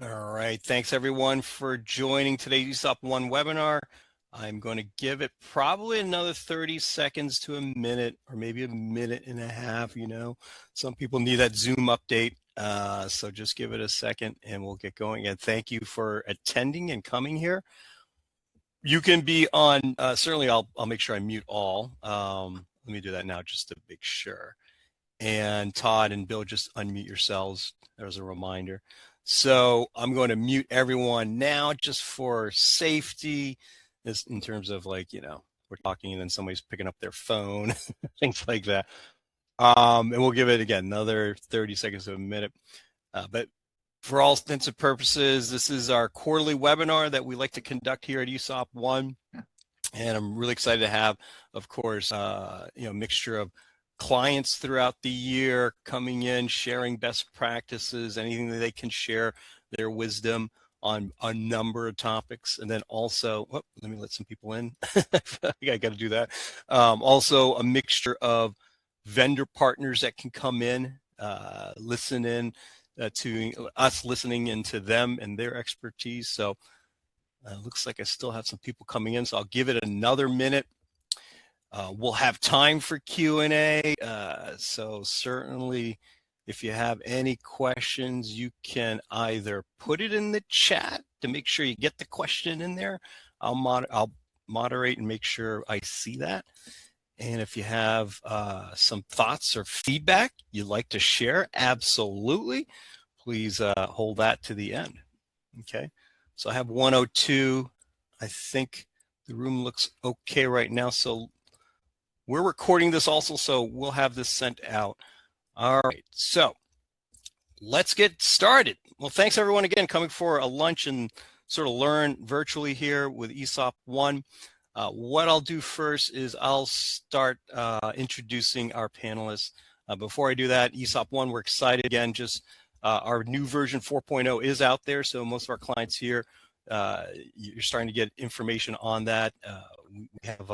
All right. Thanks everyone for joining today's ESOP One webinar. I'm going to give it probably another 30 seconds to a minute, or maybe a minute and a half. Some people need that Zoom update. So just give it a second and we'll get going. And thank you for attending and coming here. You can be on, certainly I'll make sure I mute all. Let me do that now just to make sure. And Todd and Bill, just unmute yourselves. There's a reminder. So I'm going to mute everyone now just for safety, this in terms of we're talking and then somebody's picking up their phone, things like that. And we'll give it again another 30 seconds to a minute. But for all intents and purposes, this is our quarterly webinar that we like to conduct here at ESOP One. And I'm really excited to have, of course, a mixture of clients throughout the year coming in, sharing best practices, anything that they can share their wisdom on a number of topics. And then also, let me let some people in. I got to do that. Also a mixture of vendor partners that can come in, listen in to us, listening into them and their expertise. So looks like I still have some people coming in, so I'll give it another minute. We'll have time for Q&A, so certainly if you have any questions, you can either put it in the chat to make sure you get the question in there. I'll moderate and make sure I see that. And if you have some thoughts or feedback you'd like to share, absolutely, please hold that to the end. Okay, so I have 102. I think the room looks okay right now, so we're recording this also, so we'll have this sent out. All right, so let's get started. Well, thanks everyone again coming for a lunch and sort of learn virtually here with ESOP One. What I'll do first is I'll start introducing our panelists. Before I do that, ESOP One, we're excited again. Just our new version 4.0 is out there, so most of our clients here, you're starting to get information on that. We have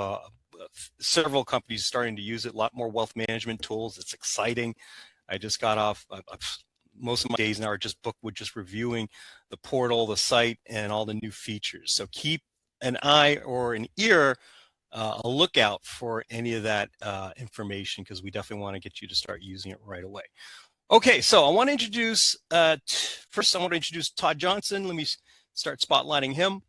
several companies starting to use it, a lot more wealth management tools. It's exciting. I just got off, most of my days now are just booked with just reviewing the portal, the site, and all the new features. So keep an eye or an ear, a lookout for any of that information, because we definitely want to get you to start using it right away. Okay, so I want to introduce, first I want to introduce Todd Johnson. Let me start spotlighting him.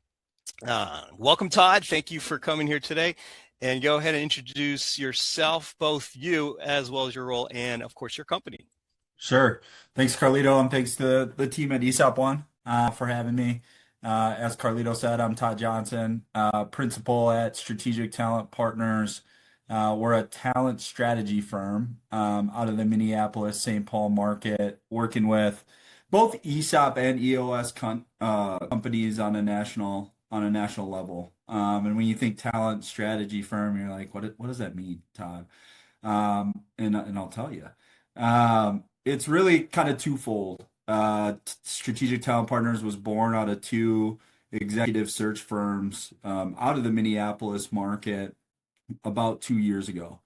Welcome, Todd. Thank you for coming here today. And go ahead and introduce yourself, both you as well as your role and, of course, your company. Sure. Thanks, Carlito, and thanks to the team at ESOP One for having me. As Carlito said, I'm Todd Johnson, principal at Strategic Talent Partners. We're a talent strategy firm out of the Minneapolis-St. Paul market, working with both ESOP and EOS companies on a national level. And when you think talent strategy firm, you're like, what does that mean, Todd? And I'll tell you. It's really kind of twofold. Strategic Talent Partners was born out of two executive search firms out of the Minneapolis market about 2 years ago.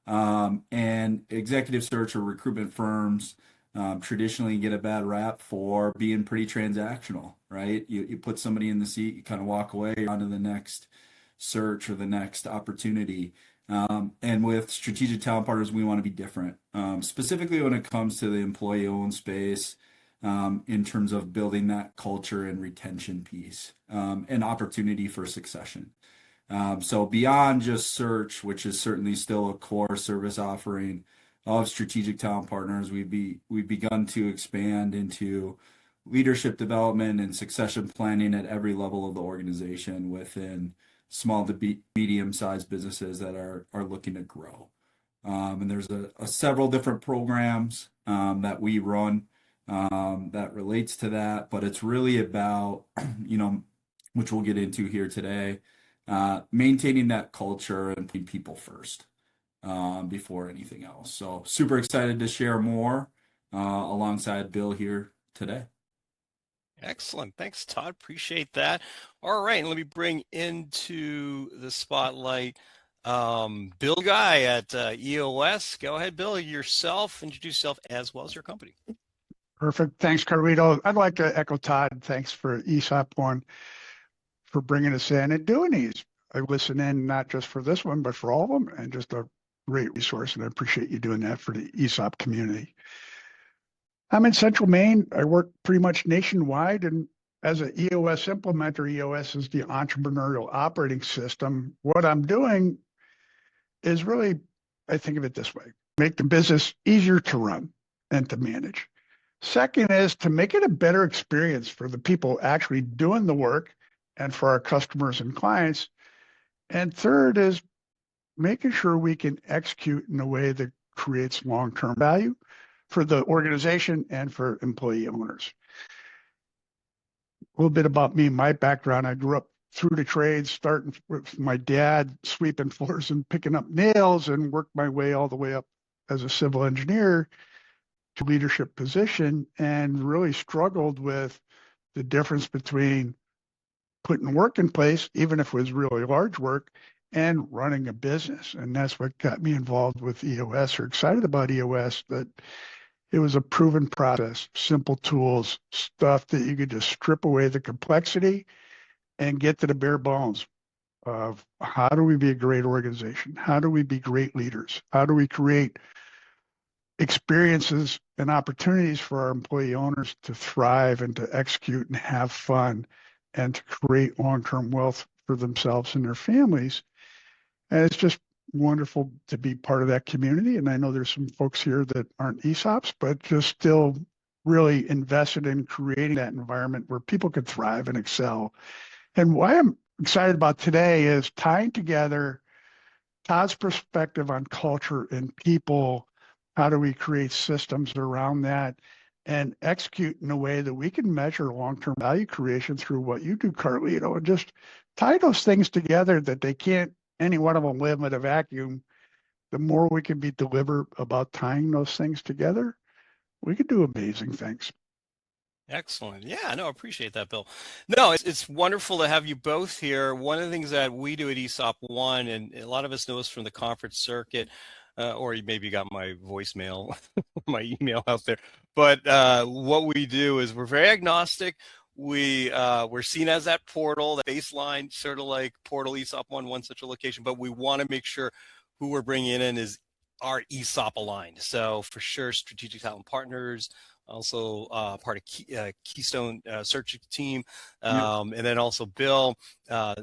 And executive search or recruitment firms traditionally get a bad rap for being pretty transactional, right? You put somebody in the seat, you kind of walk away on to the next search or the next opportunity. And with Strategic Talent Partners, we want to be different, specifically when it comes to the employee-owned space, in terms of building that culture and retention piece, and opportunity for succession. So beyond just search, which is certainly still a core service offering of Strategic Talent Partners, we've begun to expand into leadership development and succession planning at every level of the organization within small to medium-sized businesses that are looking to grow. And there's a several different programs that we run that relates to that, but it's really about, which we'll get into here today, maintaining that culture and putting people first before anything else. So super excited to share more alongside Bill here today. Excellent. Thanks, Todd. Appreciate that. All right. And let me bring into the spotlight Bill Duguay at EOS. Go ahead, Bill, yourself. Introduce yourself as well as your company. Perfect. Thanks, Carlito. I'd like to echo Todd. Thanks for ESOP One for bringing us in and doing these. I listen in not just for this one, but for all of them, and just a great resource. And I appreciate you doing that for the ESOP community. I'm in Central Maine. I work pretty much nationwide, and as an EOS implementer, EOS is the entrepreneurial operating system. What I'm doing is really, I think of it this way: make the business easier to run and to manage. Second is to make it a better experience for the people actually doing the work and for our customers and clients. And third is making sure we can execute in a way that creates long-term value for the organization and for employee owners. A little bit about me, my background. I grew up through the trades, starting with my dad sweeping floors and picking up nails, and worked my way all the way up as a civil engineer to leadership position, and really struggled with the difference between putting work in place, even if it was really large work, and running a business. And that's what got me involved with EOS, or excited about EOS, that it was a proven process, simple tools, stuff that you could just strip away the complexity and get to the bare bones of how do we be a great organization? How do we be great leaders? How do we create experiences and opportunities for our employee owners to thrive and to execute and have fun and to create long-term wealth for themselves and their families? And it's just wonderful to be part of that community. And I know there's some folks here that aren't ESOPs, but just still really invested in creating that environment where people could thrive and excel. And why I'm excited about today is tying together Todd's perspective on culture and people. How do we create systems around that and execute in a way that we can measure long-term value creation through what you do, Carlito, and just tie those things together that they can't, any one of them live in a vacuum. The more we can be deliberate about tying those things together, we can do amazing things. Excellent. Yeah, no, I appreciate that, Bill. No, it's wonderful to have you both here. One of the things that we do at ESOP One, and a lot of us know us from the conference circuit, or you maybe got my voicemail, my email out there. But what we do is we're very agnostic. We're seen as that portal, that baseline, sort of like portal ESOP One central location. But we want to make sure who we're bringing in is our ESOP aligned. So for sure, strategic talent partners, also part of Keystone Search team, and then also Bill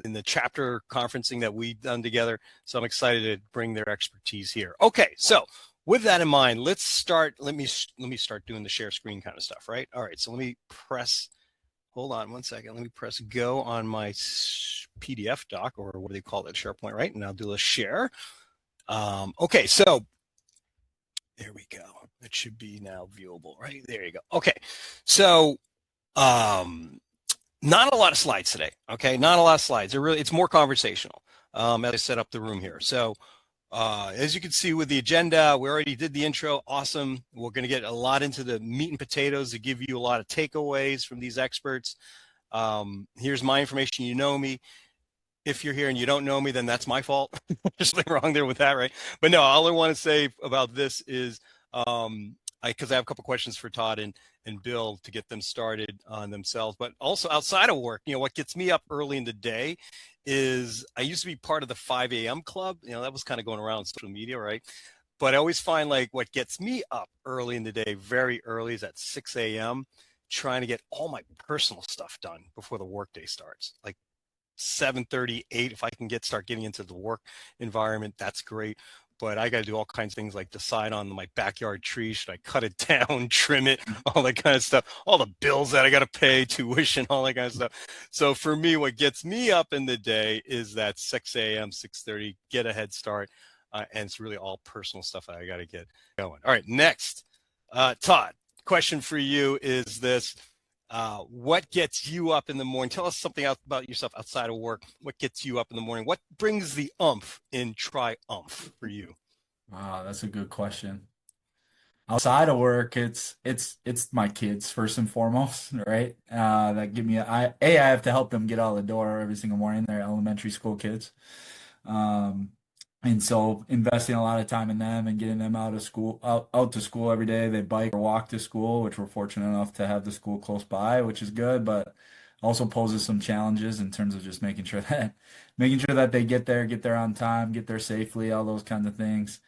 in the chapter conferencing that we've done together. So I'm excited to bring their expertise here. Okay, so with that in mind, let's start. Let me start doing the share screen kind of stuff, right? All right, so let me press. Hold on one second. Let me press go on my PDF doc, or what do they call it, SharePoint, right? And I'll do a share. Okay, so there we go. It should be now viewable, right? There you go. Okay. So, not a lot of slides today. Okay. Not a lot of slides. It's more conversational, as I set up the room here. So, as you can see with the agenda, we already did the intro. Awesome. We're going to get a lot into the meat and potatoes to give you a lot of takeaways from these experts. Here's my information. You know me. If you're here and you don't know me, then that's my fault. There's something wrong there with that, right? But no, all I want to say about this is, because I have a couple questions for Todd and Bill to get them started on themselves, but also outside of work. What gets me up early in the day is I used to be part of the 5 a.m. club. That was kind of going around on social media, right? But I always find like what gets me up early in the day, very early, is at 6 a.m. trying to get all my personal stuff done before the workday starts. Like 7:30, 8, if I can start getting into the work environment, that's great. But I got to do all kinds of things like decide on my backyard tree. Should I cut it down, trim it, all that kind of stuff, all the bills that I got to pay, tuition, all that kind of stuff. So for me, what gets me up in the day is that 6 a.m., 6:30, get a head start. And it's really all personal stuff that I got to get going. All right, next. Todd, question for you is this. What gets you up in the morning? Tell us something about yourself outside of work. What gets you up in the morning? What brings the umph in triumph for you? Wow, that's a good question. Outside of work, it's my kids first and foremost, right? That give me I have to help them get out the door every single morning. They're elementary school kids. Um, And so investing a lot of time in them and getting them out of school, out to school every day. They bike or walk to school, which we're fortunate enough to have the school close by, which is good, but also poses some challenges in terms of just making sure that they get there on time, get there safely, all those kinds of things.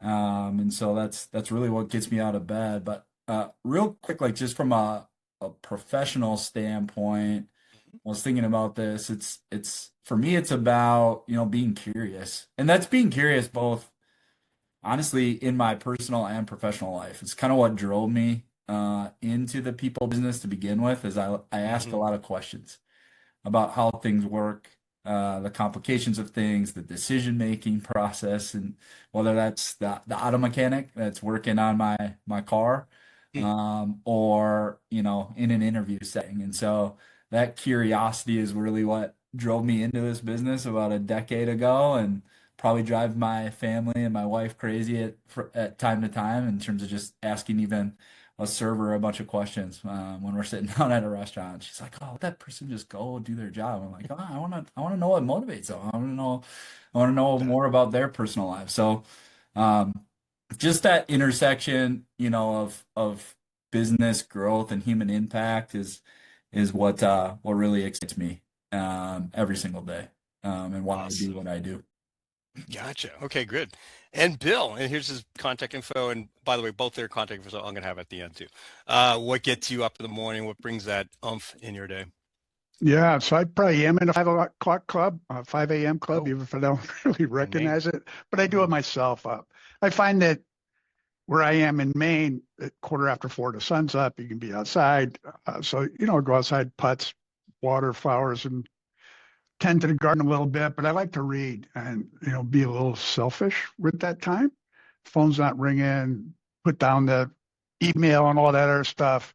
And so that's really what gets me out of bed. But real quick, like just from a professional standpoint, I was thinking about this. It's for me, it's about, being curious. And that's being curious both honestly in my personal and professional life. It's kind of what drove me into the people business to begin with, is I ask a Hmm. lot of questions about how things work, the complications of things, the decision-making process, and whether that's the auto mechanic that's working on my car, or in an interview setting. And so that curiosity is really what drove me into this business about a decade ago, and probably drive my family and my wife crazy at time to time in terms of just asking even a server a bunch of questions when we're sitting down at a restaurant. She's like, "Oh, let that person just go do their job." I'm like, "Oh, I want to know what motivates them. I want to know more about their personal lives." So, um, just that intersection, of business growth and human impact is what really excites me every single day, and why I do Awesome. what I do. Gotcha. Okay, good. And Bill, and here's his contact info. And by the way, both their contact info I'm going to have at the end too. What gets you up in the morning? What brings that umph in your day? Yeah, so I probably am in a 5 o'clock club, 5 a.m. club, Oh, even if I don't really my name. recognize it, but I do it Mhm. myself up. I find that where I am in Maine, at quarter after 4, the sun's up, you can be outside. So, go outside, putts, water, flowers, and tend to the garden a little bit, but I like to read and, be a little selfish with that time. Phone's not ringing, put down the email and all that other stuff,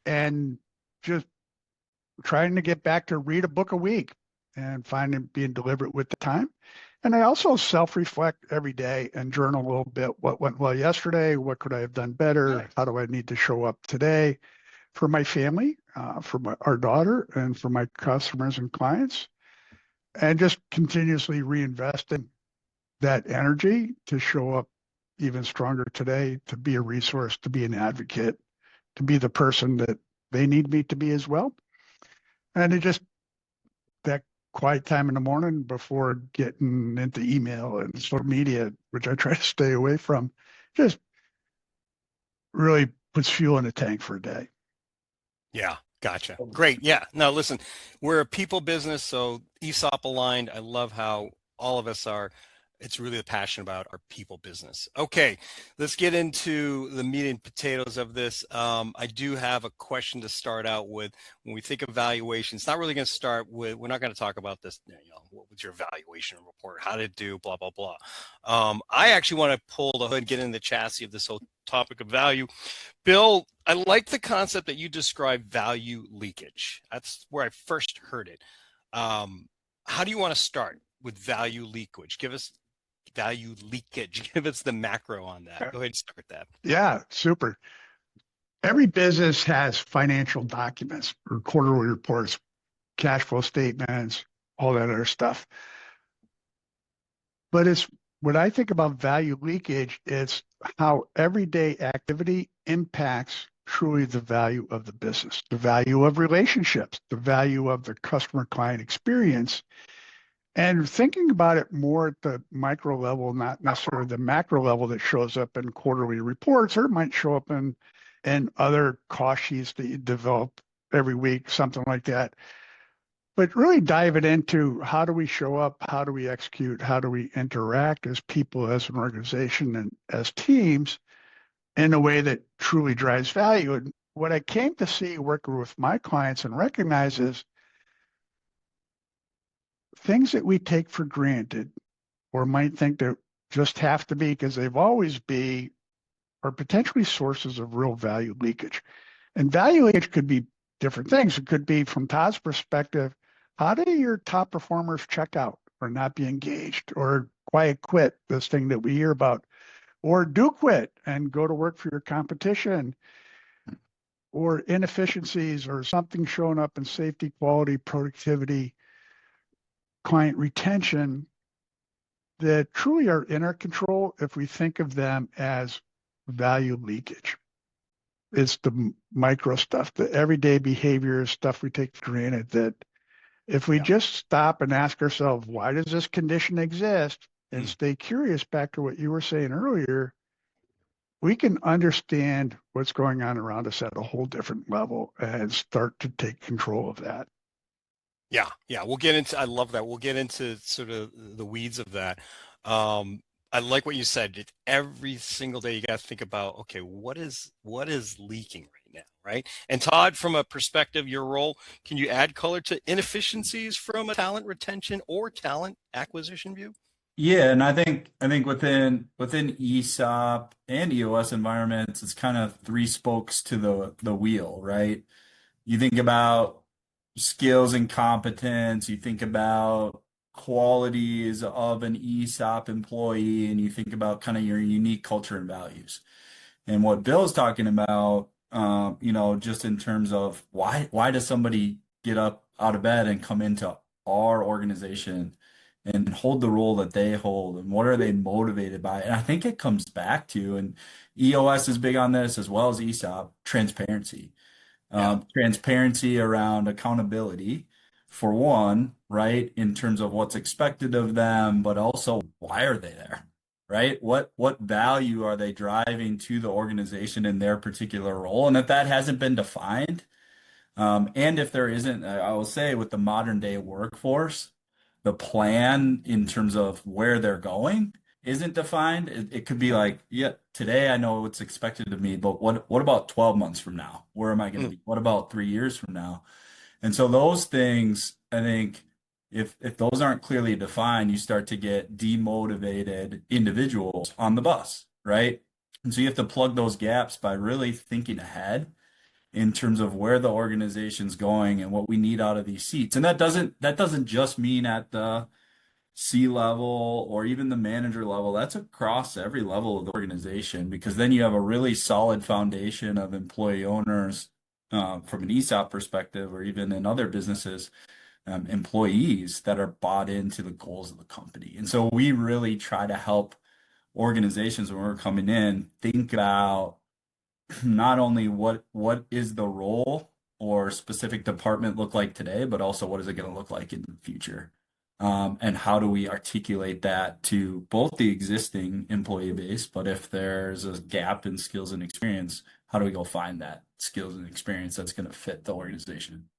and just trying to get back to read a book a week and finding being deliberate with the time. And I also self-reflect every day and journal a little bit. What went well yesterday? What could I have done better? Nice. How do I need to show up today for my family, for our daughter, and for my customers and clients? And just continuously reinvesting that energy to show up even stronger today, to be a resource, to be an advocate, to be the person that they need me to be as well. And it just that quiet time in the morning before getting into email and social media, which I try to stay away from, just really puts fuel in the tank for a day. Yeah, gotcha. Great. Yeah. No, listen, we're a people business, so ESOP aligned. I love how all of us are. It's really the passion about our people business. Okay, let's get into the meat and potatoes of this. I do have a question to start out with. When we think of valuation, it's not really going to start with, we're not going to talk about this, what was your valuation report, how did it do, blah, blah, blah. I actually want to pull the hood and get in the chassis of this whole topic of value. Bill, I like the concept that you described value leakage. That's where I first heard it. How do you want to start with value leakage? Give us value leakage. Give us the macro on that. Go ahead and start that. Yeah, super. Every business has financial documents or quarterly reports, cash flow statements, all that other stuff. But it's when I think about value leakage, it's how everyday activity impacts truly the value of the business, the value of relationships, the value of the customer client experience. And thinking about it more at the micro level, not necessarily the macro level that shows up in quarterly reports, or it might show up in other cost sheets that you develop every week, something like that. But really dive it into how do we show up, how do we execute, how do we interact as people, as an organization, and as teams in a way that truly drives value. And what I came to see working with my clients and recognize is things that we take for granted or might think that just have to be because they've always be are potentially sources of real value leakage. And value leakage could be different things. It could be from Todd's perspective, how do your top performers check out or not be engaged or quiet quit, this thing that we hear about, or do quit and go to work for your competition, or inefficiencies or something showing up in safety, quality, productivity, client retention that truly are in our control if we think of them as value leakage. It's the micro stuff, the everyday behavior stuff we take for granted, that if we just stop and ask ourselves, why does this condition exist? And stay curious, back to what you were saying earlier, we can understand what's going on around us at a whole different level and start to take control of that. Yeah, we'll get into, I love that. We'll get into sort of the weeds of that. I like what you said. It's every single day you got to think about, okay, what is leaking right now, right? And Todd, from a perspective, your role, can you add color to inefficiencies from a talent retention or talent acquisition view? Yeah, and I think within ESOP and EOS environments, it's kind of three spokes to the wheel, right? You think about skills and competence, you think about qualities of an ESOP employee, and you think about kind of your unique culture and values. And what Bill's talking about, just in terms of why does somebody get up out of bed and come into our organization and hold the role that they hold, and what are they motivated by? And I think it comes back to, and EOS is big on this as well as ESOP, transparency. Transparency around accountability, for one, right, in terms of what's expected of them, but also why are they there, right? What value are they driving to the organization in their particular role? And if that hasn't been defined, and if there isn't, I will say with the modern day workforce, the plan in terms of where they're going isn't defined. It could be like, yeah, today I know what's expected of me, but what about 12 months from now? Where am I going to be? What about 3 years from now? And so those things, I think, if those aren't clearly defined, you start to get demotivated individuals on the bus, right? And so you have to plug those gaps by really thinking ahead in terms of where the organization's going and what we need out of these seats. And that doesn't just mean at the C level or even the manager level. That's across every level of the organization, because then you have a really solid foundation of employee owners, from an ESOP perspective, or even in other businesses, employees that are bought into the goals of the company. And so we really try to help organizations when we're coming in think about not only what is the role or specific department look like today, but also what is it going to look like in the future? And how do we articulate that to both the existing employee base, but if there's a gap in skills and experience, how do we go find that skills and experience that's going to fit the organization?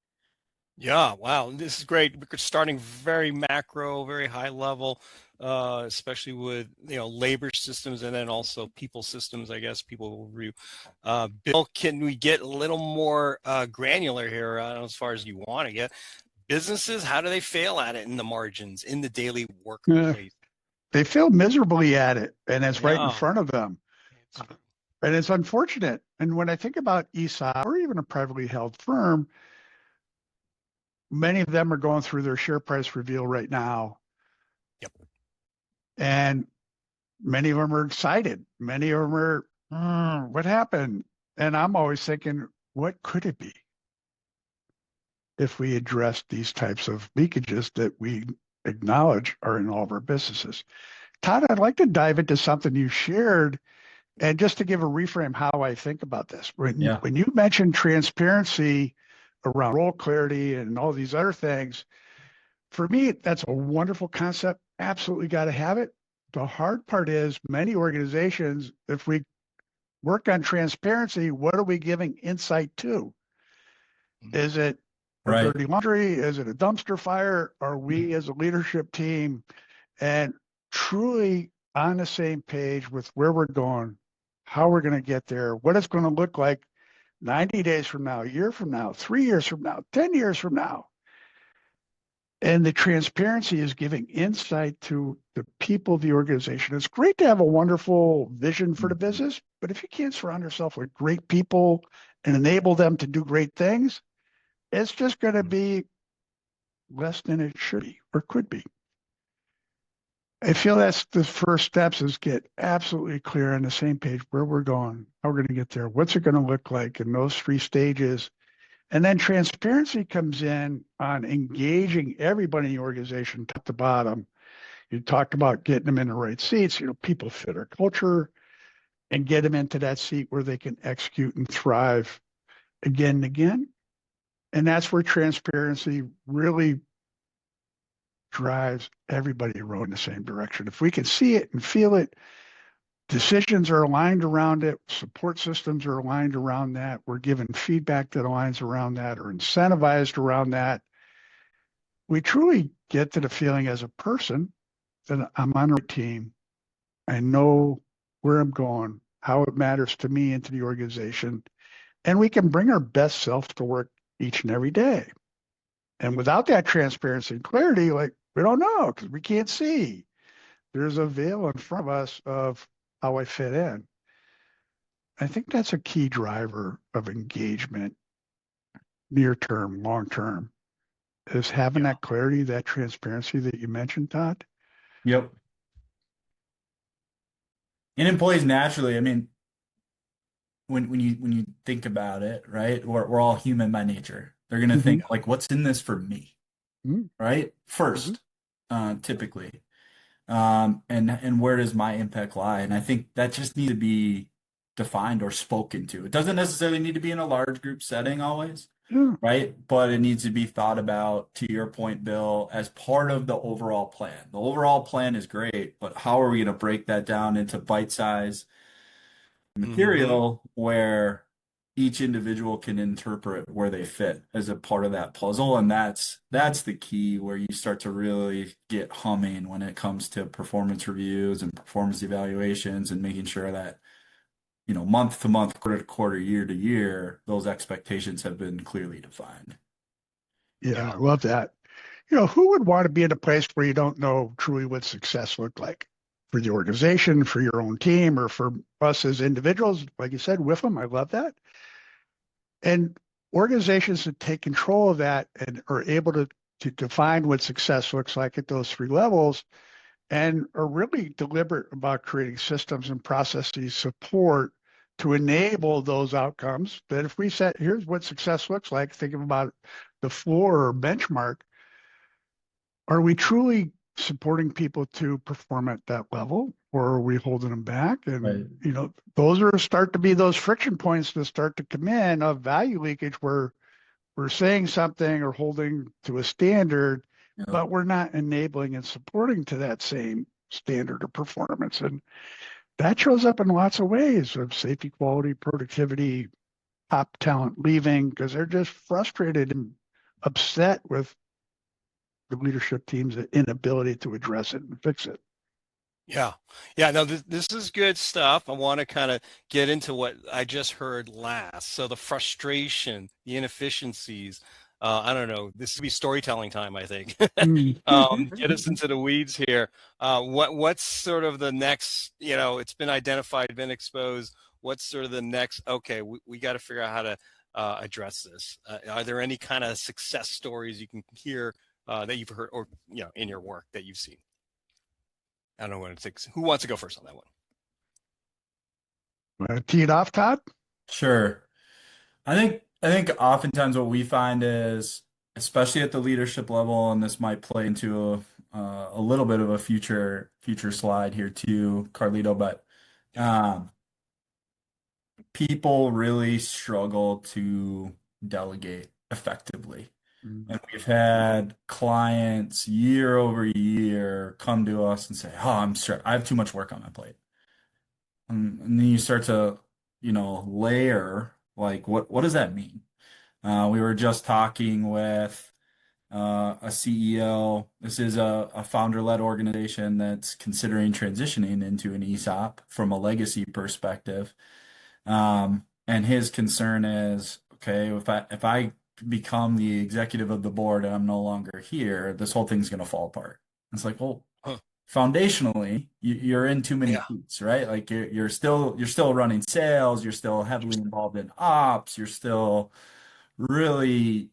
Yeah, wow, this is great. We're starting very macro, very high level, especially with labor systems, and then also people systems. I guess people will review. Bill, can we get a little more granular here as far as you want to get? Businesses, how do they fail at it in the margins, in the daily workplace? They fail miserably at it, and it's right in Yeah, front of them. And it's unfortunate. And when I think about ESOP or even a privately held firm, many of them are going through their share price reveal right now. Yep. And many of them are excited. Many of them are, what happened? And I'm always thinking, what could it be if we address these types of leakages that we acknowledge are in all of our businesses? Todd, I'd like to dive into something you shared, and just to give a reframe how I think about this. When you mentioned transparency around role clarity and all these other things, for me, that's a wonderful concept. Absolutely got to have it. The hard part is many organizations, if we work on transparency, what are we giving insight to? Is it a dirty laundry? Is it a dumpster fire? Are we as a leadership team and truly on the same page with where we're going, how we're going to get there, what it's going to look like 90 days from now, a year from now, 3 years from now, 10 years from now? And the transparency is giving insight to the people of the organization. It's great to have a wonderful vision for the business, but if you can't surround yourself with great people and enable them to do great things, it's just going to be less than it should be or could be. I feel that's the first steps, is get absolutely clear on the same page where we're going, how we're going to get there, what's it going to look like in those 3 stages. And then transparency comes in on engaging everybody in the organization, top to bottom. You talked about getting them in the right seats. People fit our culture and get them into that seat where they can execute and thrive again and again. And that's where transparency really drives everybody to row in the same direction. If we can see it and feel it, decisions are aligned around it, support systems are aligned around that, we're given feedback that aligns around that, or incentivized around that, we truly get to the feeling as a person that I'm on a team. I know where I'm going, how it matters to me and to the organization, and we can bring our best self to work each and every day. And without that transparency and clarity, like, we don't know because we can't see. There's a veil in front of us of how I fit in. I think that's a key driver of engagement, near term, long term, is having Yeah. that clarity, that transparency that you mentioned, Todd. Yep. And employees naturally, I mean, when you think about it, right? We're all human by nature. They're gonna Mm-hmm. think like, what's in this for me, right? Mm-hmm. First, typically. And where does my impact lie? And I think that just needs to be defined or spoken to. It doesn't necessarily need to be in a large group setting always, Yeah. right? But it needs to be thought about, to your point, Bill, as part of the overall plan. The overall plan is great, but how are we going to break that down into bite-size Mm-hmm. material where each individual can interpret where they fit as a part of that puzzle? And that's the key where you start to really get humming when it comes to performance reviews and performance evaluations and making sure that, month to month, quarter to quarter, year to year, those expectations have been clearly defined. Yeah, Yeah. I love that. Who would want to be in a place where you don't know truly what success looked like for the organization, for your own team, or for us as individuals? Like you said, with them, I love that. And organizations that take control of that and are able to define what success looks like at those three levels and are really deliberate about creating systems and processes support to enable those outcomes. That if we set, here's what success looks like, thinking about the floor or benchmark, are we truly supporting people to perform at that level, or are we holding them back? And Right. those are start to be those friction points that start to come in of value leakage, where we're saying something or holding to a standard, Yeah. but we're not enabling and supporting to that same standard of performance. And that shows up in lots of ways of safety, quality, productivity, top talent leaving because they're just frustrated and upset with the leadership team's inability to address it and fix it. Yeah. Yeah. No, this is good stuff. I want to kind of get into what I just heard last. So the frustration, the inefficiencies. I don't know. This would be storytelling time, I think. Mm. Get us into the weeds here. What's sort of the next, it's been identified, been exposed. What's sort of the next, okay, we got to figure out how to address this. Are there any kind of success stories you can hear that you've heard or, in your work that you've seen? I don't know what it takes. Who wants to go first on that Tee it off, Todd. Sure. I think oftentimes what we find is, especially at the leadership level, and this might play into a little bit of a future slide here too, Carlito, but one? um, people really struggle to delegate effectively. Mm. And we've had clients year over year come to us and say, "Oh, I'm stressed. I have too much work on my plate." And then you start to, layer like what does that mean? We were just talking with a CEO. This is a founder-led organization that's considering transitioning into an ESOP from a legacy perspective. And his concern is, okay, if I become the executive of the board and I'm no longer here, this whole thing's going to fall apart. It's like, well, Huh. foundationally, you're in too many Yeah. seats, right? Like you're still running sales, you're still heavily Interesting. involved in ops, you're still really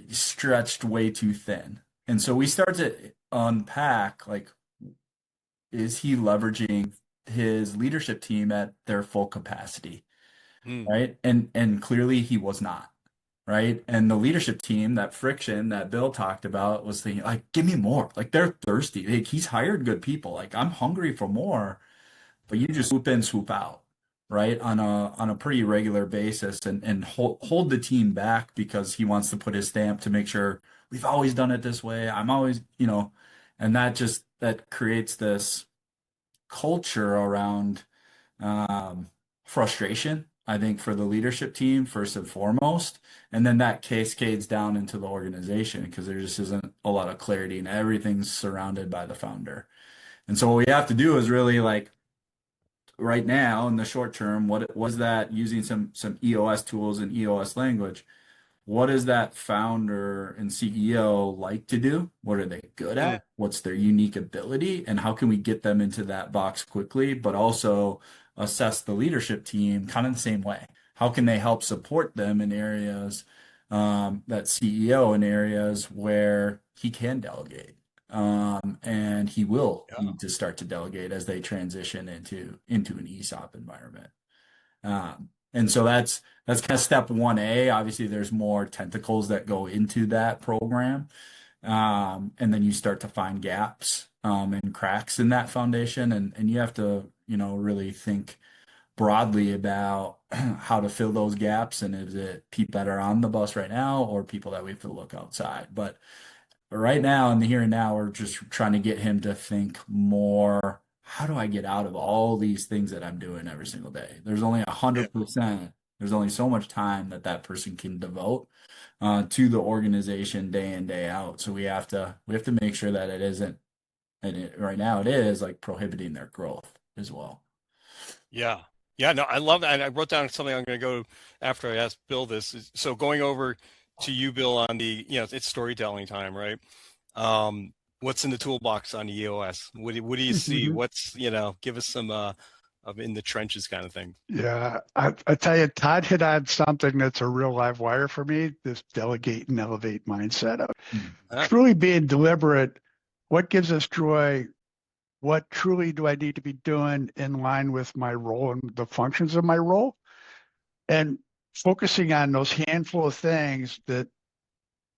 stretched way too thin. And so we start to unpack like, is he leveraging his leadership team at their full capacity, Hmm. right? And clearly he was not, right? And the leadership team, that friction that Bill talked about, was thinking, like, give me more. Like, they're thirsty. Like, he's hired good people. Like, I'm hungry for more, but you just swoop in, swoop out, right? On a pretty regular basis, and hold the team back because he wants to put his stamp to make sure we've always done it this way. I'm always, and that creates this culture around um, frustration, I think, for the leadership team first and foremost, and then that cascades down into the organization because there just isn't a lot of clarity and everything's surrounded by the founder. And so what we have to do is really, like, right now in the short term, what was that, using some EOS tools and EOS language? What does that founder and CEO like to do? What are they good Mm, at? What's their unique ability? And how can we get them into that box quickly, but also assess the leadership team kind of the same way? How can they help support them in areas, that CEO, in areas where he can delegate? And he will yeah. need to start to delegate as they transition into an ESOP environment. And so that's kind of step 1A. Obviously, there's more tentacles that go into that program. And then you start to find gaps and cracks in that foundation. And you have to, really think broadly about how to fill those gaps. And is it people that are on the bus right now or people that we have to look outside? But right now, in the here and now, we're just trying to get him to think more, how do I get out of all these things that I'm doing every single day? There's only Yeah. 100%. There's only so much time that person can devote to the organization day in, day out. So we have to make sure that it isn't, right now it is, like, prohibiting their growth as well. Yeah. Yeah. No, I love that. And I wrote down something I'm going to go after I asked Bill this. So going over to you, Bill, on the, it's storytelling time, right? What's in the toolbox on the EOS? What do you see? What's, give us some of in the trenches kind of thing. Yeah, I tell you, Todd hit on something that's a real live wire for me, this delegate and elevate mindset of Mhm. Ah, truly being deliberate. What gives us joy? What truly do I need to be doing in line with my role and the functions of my role? And focusing on those handful of things that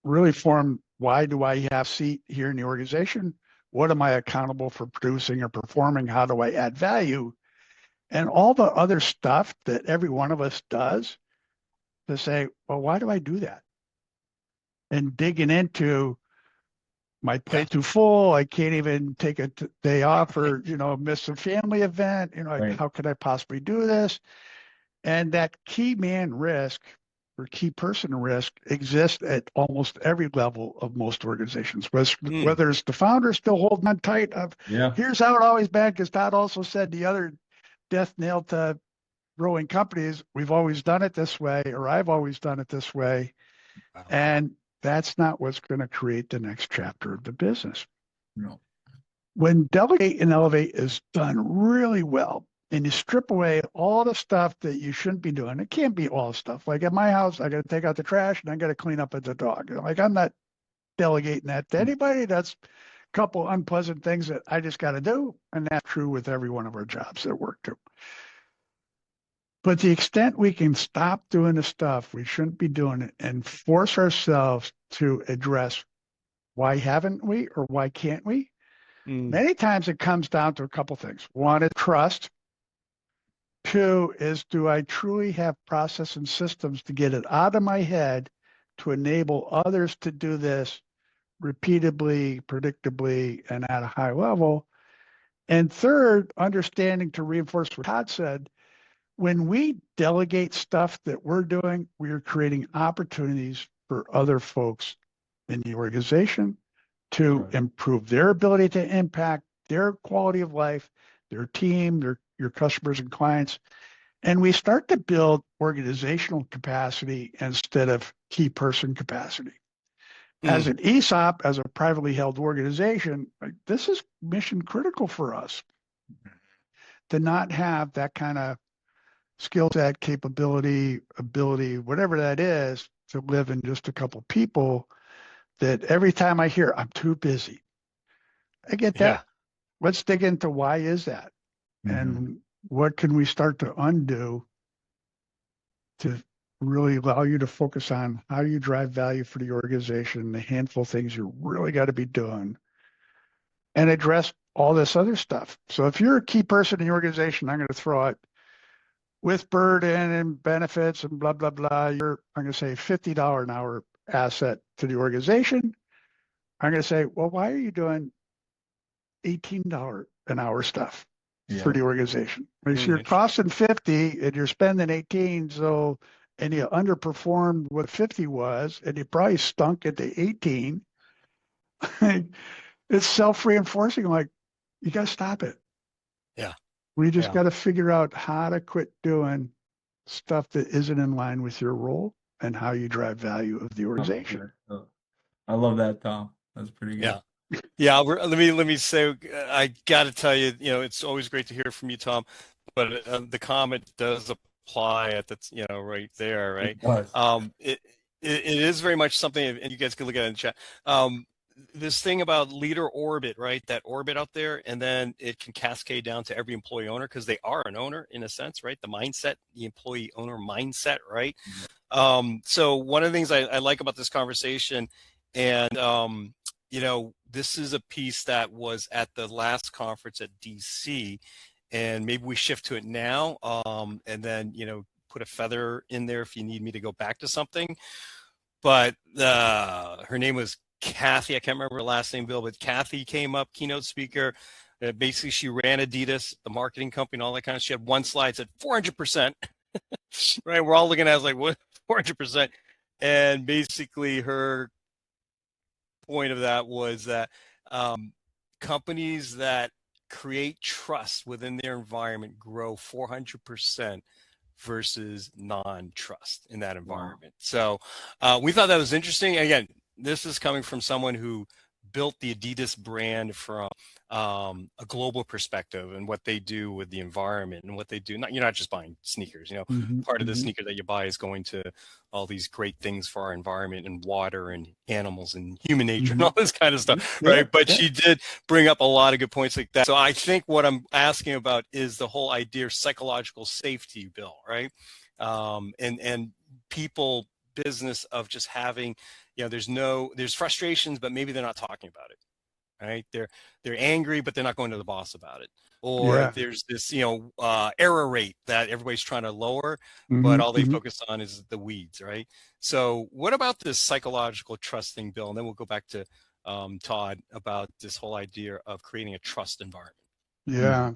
really form, why do I have a seat here in the organization? What am I accountable for producing or performing? How do I add value? And all the other stuff that every one of us does, to say, well, why do I do that? And digging into, my yeah. plate too full. I can't even take a day off or, miss a family event. Like, Right. how could I possibly do this? And that key man risk or key person risk exists at almost every level of most organizations, Mm, whether it's the founder still holding on tight of, Yeah. here's how it always been, because Todd also said the other death nail to growing companies, we've always done it this way, or I've always done it this way. wow. And that's not what's going to create the next chapter of the business. No. When delegate and elevate is done really well, and you strip away all the stuff that you shouldn't be doing, it can't be all stuff. Like at my house, I got to take out the trash and I got to clean up at the dog. Like, I'm not delegating that to anybody. That's a couple unpleasant things that I just got to do. And that's true with every one of our jobs at work too. But the extent we can stop doing the stuff we shouldn't be doing it and force ourselves to address, why haven't we or why can't we? Mm, Many times it comes down to a couple things. One is trust. Two is, do I truly have process and systems to get it out of my head to enable others to do this repeatably, predictably, and at a high level? And third, understanding, to reinforce what Todd said, when we delegate stuff that we're doing, we are creating opportunities for other folks in the organization to Right. improve their ability to impact their quality of life, their team, your customers and clients. And we start to build organizational capacity instead of key person capacity. As mm, an ESOP, as a privately held organization, like, this is mission critical for us to not have that kind of skill set, capability, ability, whatever that is, to live in just a couple people, that every time I hear I'm too busy, I get yeah. that. Let's dig into, why is that? Mhm. And what can we start to undo to really allow you to focus on how do you drive value for the organization, the handful of things you really got to be doing, and address all this other stuff. So if you're a key person in the organization, I'm going to throw out with burden and benefits and blah, blah, blah, you're, I'm going to say $50 an hour asset to the organization. I'm going to say, well, why are you doing $18 an hour stuff for the organization? Because you're costing 50 and you're spending 18. So, and you underperformed what 50 was, and you probably stunk at the 18. It's self-reinforcing. Like, you got to stop it. Yeah. We just got to figure out how to quit doing stuff that isn't in line with your role and how you drive value of the organization. I love that, Tom. That's pretty good. Yeah. Yeah, let me say, I got to tell you, it's always great to hear from you, Tom. But the comment does apply at the, right there, right? It is very much something, and you guys can look at it in the chat. This thing about leader orbit, right? That orbit out there, and then it can cascade down to every employee owner because they are an owner in a sense, right? The mindset, the employee owner mindset, right? So one of the things I like about this conversation, and this is a piece that was at the last conference at DC, and maybe we shift to it now, and then put a feather in there if you need me to go back to something. But her name was Kathy. I can't remember her last name, Bill, but Kathy came up, keynote speaker. Basically, she ran Adidas, the marketing company, and all that kind of. She had one slide that said 400%. Right, we're all looking at it like, what, 400%? And basically, her point of that was that companies that create trust within their environment grow 400% versus non-trust in that environment. Wow. So we thought that was interesting. Again, this is coming from someone who built the Adidas brand from a global perspective and what they do with the environment and what they do. You're not just buying sneakers, part of the sneaker that you buy is going to all these great things for our environment and water and animals and human nature and all this kind of stuff, right? But she did bring up a lot of good points like that. So I think what I'm asking about is the whole idea of psychological safety, Bill, right? And people business of just having, there's frustrations, but maybe they're not talking about it, right? They're angry, but they're not going to the boss about it. Or there's this, error rate that everybody's trying to lower, but all they focus on is the weeds, right? So what about this psychological trust thing, Bill? And then we'll go back to Todd about this whole idea of creating a trust environment. Yeah,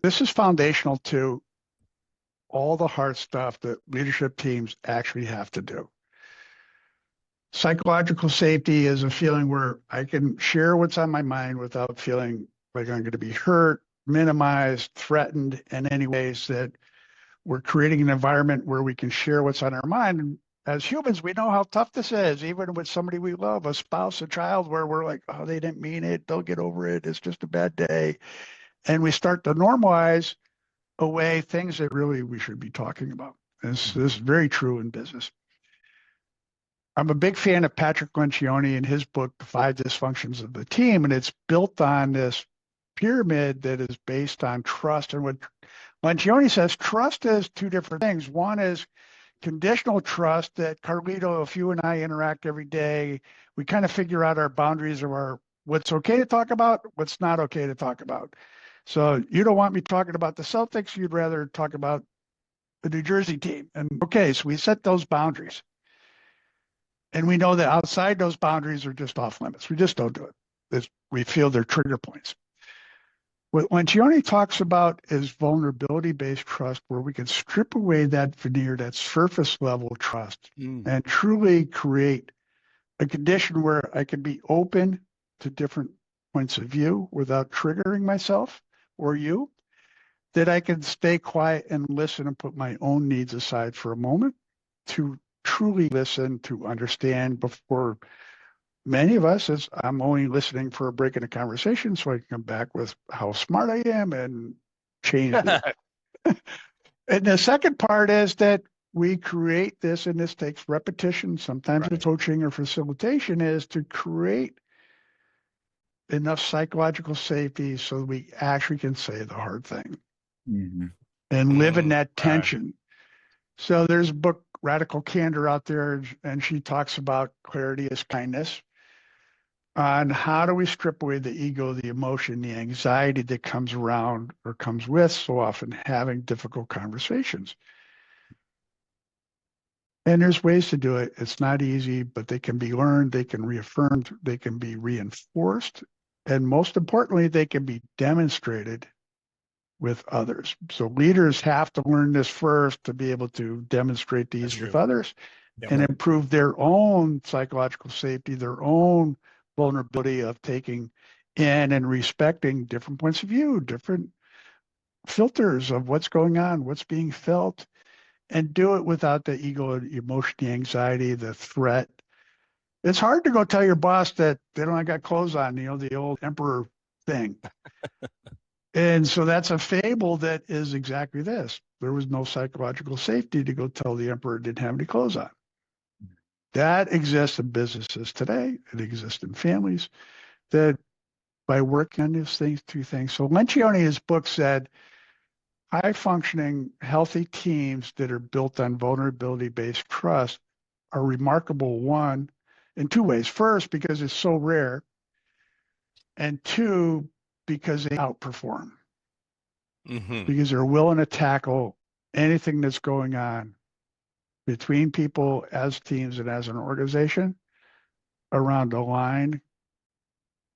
this is foundational to all the hard stuff that leadership teams actually have to do. Psychological safety is a feeling where I can share what's on my mind without feeling like I'm going to be hurt, minimized, threatened in any ways, that we're creating an environment where we can share what's on our mind. And as humans, we know how tough this is, even with somebody we love, a spouse, a child, where we're like, oh, they didn't mean it. They'll get over it. It's just a bad day. And we start to normalize away things that really we should be talking about. This is very true in business. I'm a big fan of Patrick Lencioni and his book, The Five Dysfunctions of the Team, and it's built on this pyramid that is based on trust. And what Lencioni says, trust is two different things. One is conditional trust that, Carlito, if you and I interact every day, we kind of figure out our boundaries of what's okay to talk about, what's not okay to talk about. So you don't want me talking about the Celtics, you'd rather talk about the New Jersey team. And okay, so we set those boundaries. And we know that outside those boundaries are just off limits. We just don't do it. We feel they're trigger points. What Lencioni talks about is vulnerability-based trust, where we can strip away that veneer, that surface level trust, and truly create a condition where I can be open to different points of view without triggering myself or you, that I can stay quiet and listen and put my own needs aside for a moment to truly listen, to understand. Before many of us, is I'm only listening for a break in a conversation so I can come back with how smart I am and change that. And the second part is that we create this, and this takes repetition, sometimes it's coaching or facilitation, is to create enough psychological safety so we actually can say the hard thing and live in that tension. So there's a book Radical Candor out there, and she talks about clarity is kindness. On how do we strip away the ego, the emotion, the anxiety that comes around or comes with so often having difficult conversations. And there's ways to do it. It's not easy, but they can be learned, they can be reaffirmed, they can be reinforced, and most importantly, they can be demonstrated with others. So leaders have to learn this first to be able to demonstrate these with others and improve their own psychological safety, their own vulnerability of taking in and respecting different points of view, different filters of what's going on, what's being felt, and do it without the ego, the emotion, the anxiety, the threat. It's hard to go tell your boss that they don't got clothes on, the old emperor thing. And so that's a fable that is exactly this. There was no psychological safety to go tell the emperor didn't have any clothes on. That exists in businesses today. It exists in families that by working on these two things. So Lencioni, his book said, high functioning, healthy teams that are built on vulnerability-based trust are remarkable, one, in two ways. First, because it's so rare, and two, because they outperform. Because they're willing to tackle anything that's going on between people as teams and as an organization around aligned,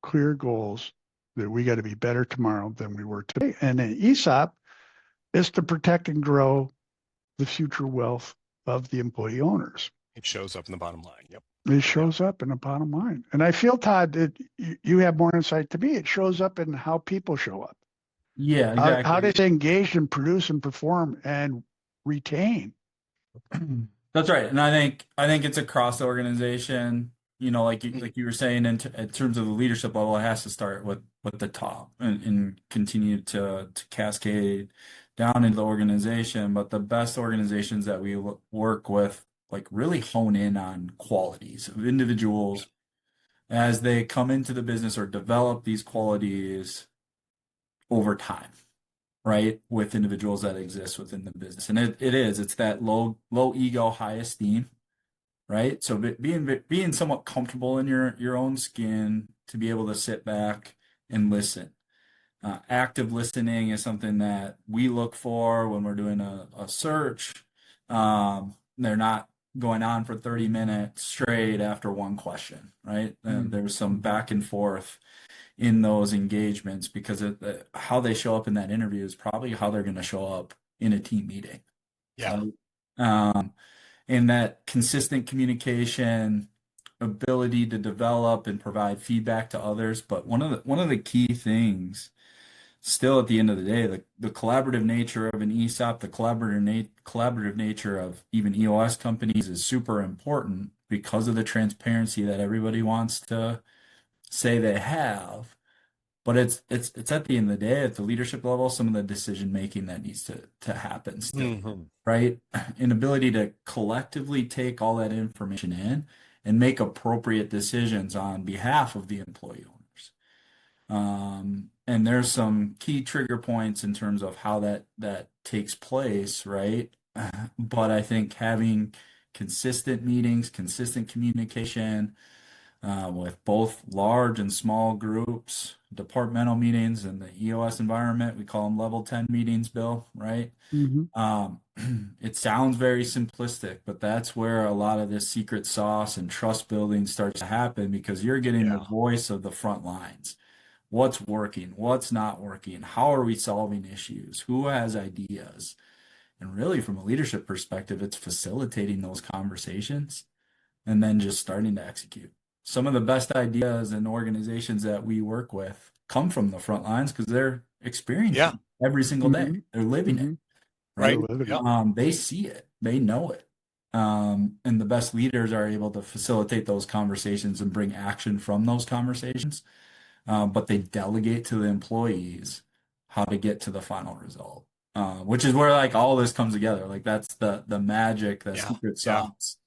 clear goals that we got to be better tomorrow than we were today. And an ESOP is to protect and grow the future wealth of the employee owners. It shows up in the bottom line. Yep. It shows up in the bottom line. And I feel, Todd, that you have more insight to me. It shows up in how people show up. Yeah, exactly. How they engage and produce and perform and retain. That's right. And I think it's across the organization, like you were saying, in terms of the leadership level, it has to start with the top and continue to cascade down into the organization. But the best organizations that we work with, like, really hone in on qualities of individuals as they come into the business or develop these qualities over time, right? With individuals that exist within the business. And it's that low ego, high esteem, right? So being somewhat comfortable in your own skin to be able to sit back and listen. Active listening is something that we look for when we're doing a search. They're not going on for 30 minutes straight after one question, right? There's some back and forth in those engagements because how they show up in that interview is probably how they're going to show up in a team meeting. Yeah. And that consistent communication, ability to develop and provide feedback to others. But one of the key things, still at the end of the day, the collaborative nature of an ESOP, the collaborative nature of even EOS companies is super important because of the transparency that everybody wants to say they have. But it's at the end of the day, at the leadership level, some of the decision making that needs to happen still, right? An ability to collectively take all that information in and make appropriate decisions on behalf of the employee owners. And there's some key trigger points in terms of how that takes place, right? But I think having consistent meetings, consistent communication, with both large and small groups, departmental meetings in the EOS environment. We call them level 10 meetings, Bill, right? It sounds very simplistic, but that's where a lot of this secret sauce and trust building starts to happen because you're getting the voice of the front lines. What's working? What's not working? How are we solving issues? Who has ideas? And really, from a leadership perspective, it's facilitating those conversations and then just starting to execute. Some of the best ideas and organizations that we work with come from the front lines because they're experiencing it every single day. They're living it, right? They see it, they know it. And the best leaders are able to facilitate those conversations and bring action from those conversations. But they delegate to the employees how to get to the final result, which is where like all this comes together. Like that's the magic, the secret sauce.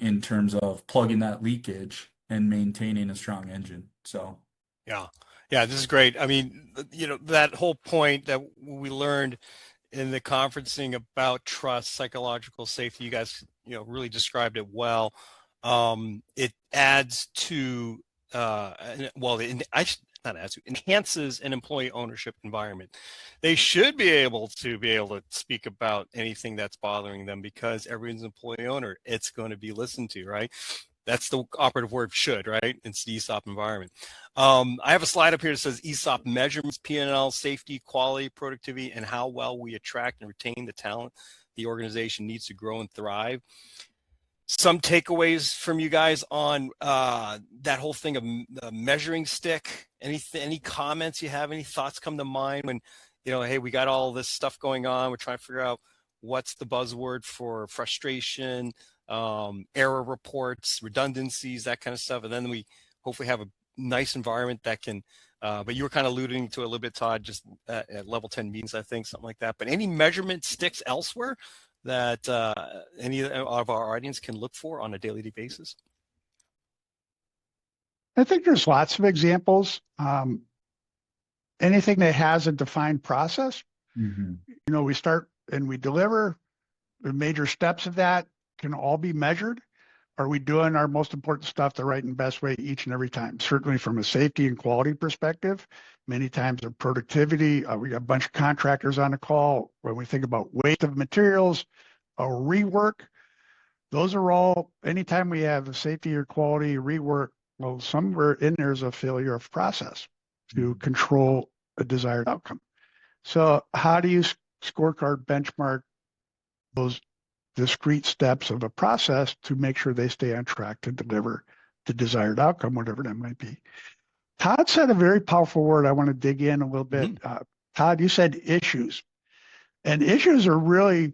In terms of plugging that leakage and maintaining a strong engine. So, yeah, this is great. I mean, that whole point that we learned in the conferencing about trust, psychological safety. You guys, really described it well. It adds to, not adds to, enhances an employee ownership environment. They should be able to speak about anything that's bothering them, because everyone's an employee owner. It's going to be listened to, right? That's the operative word, should, right? It's the ESOP environment. I have a slide up here that says ESOP measurements, P&L, safety, quality, productivity, and how well we attract and retain the talent the organization needs to grow and thrive. Some takeaways from you guys on that whole thing of the measuring stick. Any comments you have? Any thoughts come to mind when, hey, we got all this stuff going on. We're trying to figure out what's the buzzword for frustration, error reports, redundancies, that kind of stuff. And then we hopefully have a nice environment that can, but you were kind of alluding to it a little bit, Todd, just at level 10 meetings, I think, something like that. But any measurement sticks elsewhere that any of our audience can look for on a daily basis? I think there's lots of examples. Anything that has a defined process, we start and we deliver. The major steps of that can all be measured. Are we doing our most important stuff the right and best way each and every time? Certainly from a safety and quality perspective, many times of productivity. We got a bunch of contractors on the call. When we think about waste of materials, or rework, those are all, anytime we have a safety or quality rework, well, somewhere in there's a failure of process to control a desired outcome. So how do you scorecard benchmark those discrete steps of a process to make sure they stay on track to deliver the desired outcome, whatever that might be? Todd said a very powerful word. I want to dig in a little bit. Todd, you said issues. And issues are really,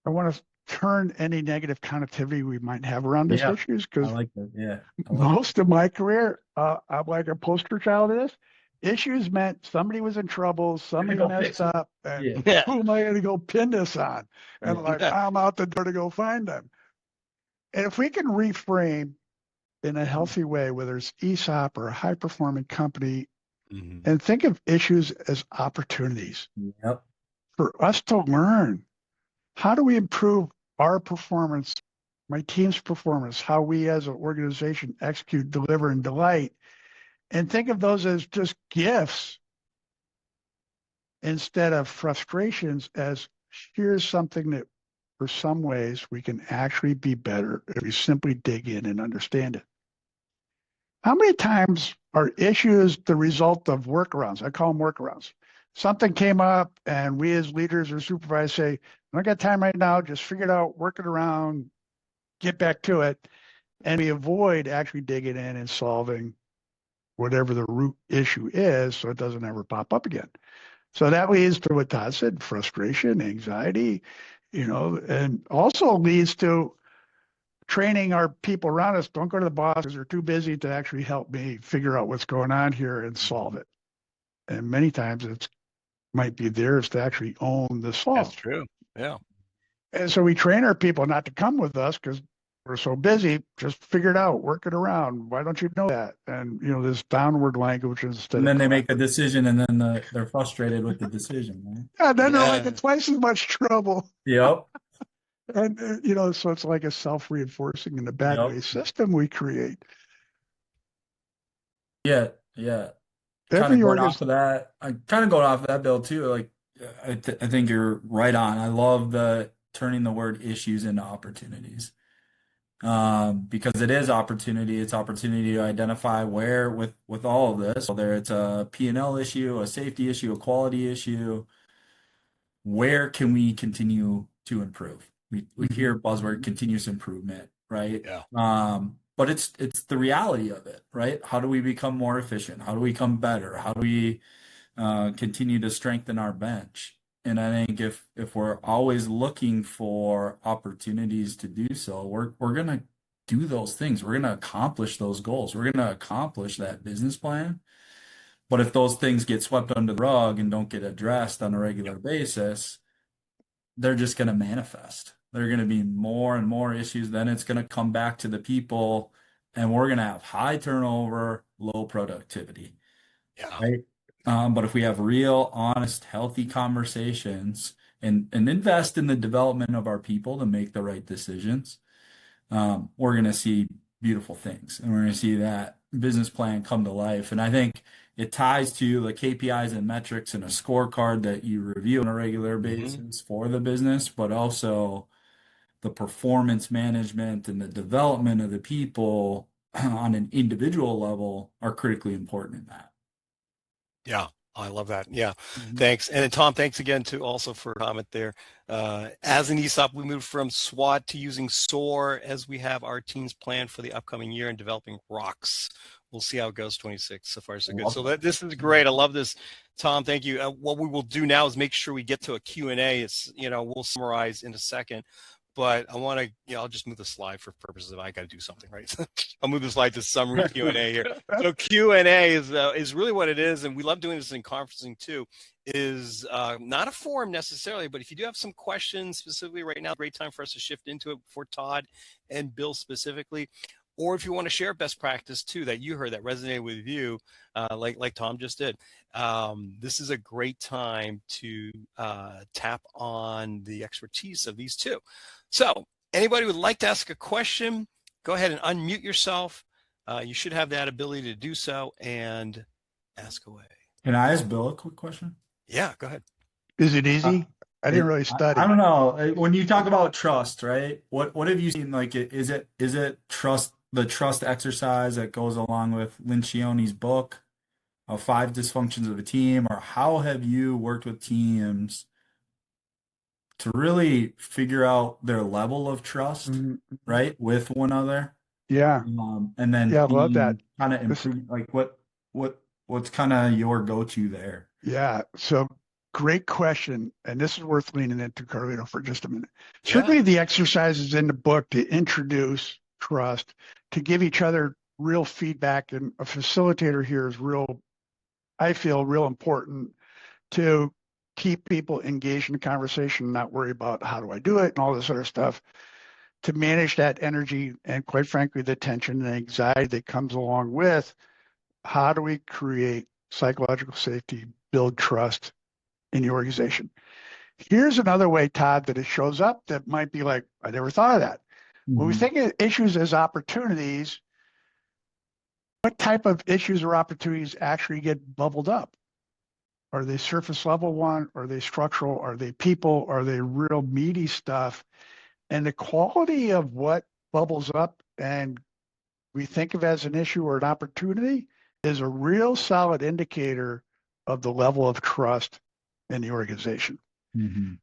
I want to turn any negative connotation we might have around these issues, because most of my career, I'm like a poster child of this. Issues meant somebody was in trouble, somebody messed up, and who am I going to go pin this on? And I'm out the door to go find them. And if we can reframe in a healthy way, whether it's ESOP or a high-performing company, and think of issues as opportunities for us to learn. How do we improve our performance, my team's performance, how we as an organization execute, deliver, and delight? And think of those as just gifts instead of frustrations, as here's something that for some ways we can actually be better if we simply dig in and understand it. How many times are issues the result of workarounds? I call them workarounds. Something came up and we as leaders or supervisors say, I don't got time right now, just figure it out, work it around, get back to it. And we avoid actually digging in and solving whatever the root issue is so it doesn't ever pop up again. So that leads to what Todd said, frustration, anxiety, and also leads to training our people around us. Don't go to the boss because they're too busy to actually help me figure out what's going on here and solve it. And many times it might be theirs to actually own the solve. That's true. Yeah. And so we train our people not to come with us because we're so busy. Just figure it out, work it around. Why don't you know that? And this downward language instead. And then they make a decision, and then they're frustrated with the decision. Right? Yeah, then they're like in twice as much trouble. Yep. And so it's like a self-reinforcing in a bad way system we create. Yeah. Kind of going off of that, Bill, too. Like, I think you're right on. I love the turning the word issues into opportunities, because it is opportunity. It's opportunity to identify where with all of this, whether it's a P&L issue, a safety issue, a quality issue, where can we continue to improve? We hear buzzword continuous improvement, right? Yeah. But it's the reality of it, right? How do we become more efficient? How do we become better? How do we continue to strengthen our bench? And I think if we're always looking for opportunities to do so, we're gonna do those things. We're gonna accomplish those goals. We're gonna accomplish that business plan. But if those things get swept under the rug and don't get addressed on a regular basis, they're just gonna manifest. There are going to be more and more issues. Then it's going to come back to the people, and we're going to have high turnover, low productivity. Yeah. Right? But if we have real, honest, healthy conversations and invest in the development of our people to make the right decisions, we're going to see beautiful things, and we're going to see that business plan come to life. And I think it ties to the KPIs and metrics and a scorecard that you review on a regular basis for the business, but also the performance management and the development of the people on an individual level are critically important in that. Yeah, I love that. Yeah, thanks. And then Tom, thanks again to also for a comment there. As an ESOP, we moved from SWOT to using SOAR as we have our teams planned for the upcoming year and developing rocks. We'll see how it goes 26. So far, so good. So this is great. I love this. Tom, thank you. What we will do now is make sure we get to a Q&A. It's, we'll summarize in a second. But I want to, I'll just move the slide for purposes of I got to do something, right? I'll move the slide to summary Q&A here. So Q&A is really what it is, and we love doing this in conferencing too. Is not a forum necessarily, but if you do have some questions specifically right now, great time for us to shift into it for Todd and Bill specifically. Or if you want to share best practice too that you heard that resonated with you, like Tom just did, this is a great time to tap on the expertise of these two. So anybody would like to ask a question, go ahead and unmute yourself. You should have that ability to do so and ask away. Can I ask Bill a quick question? Yeah, go ahead. Is it easy? I didn't really study. I don't know. When you talk about trust, right? What have you seen? Like, is it trust, the trust exercise that goes along with Lencioni's book of 5 dysfunctions of a team, or how have you worked with teams to really figure out their level of trust, right, with one another? Yeah. And then I love that. Kind of improve, like what's kind of your go-to there? Yeah. So great question. And this is worth leaning into, Carlito, for just a minute. Certainly the exercises in the book to introduce trust, to give each other real feedback, and a facilitator here is I feel real important to keep people engaged in the conversation, not worry about how do I do it and all this other stuff, to manage that energy and, quite frankly, the tension and anxiety that comes along with how do we create psychological safety, build trust in the organization. Here's another way, Todd, that it shows up that might be like, I never thought of that. When we think of issues as opportunities, what type of issues or opportunities actually get bubbled up? Are they surface level one? Are they structural? Are they people? Are they real meaty stuff? And the quality of what bubbles up and we think of as an issue or an opportunity is a real solid indicator of the level of trust in the organization.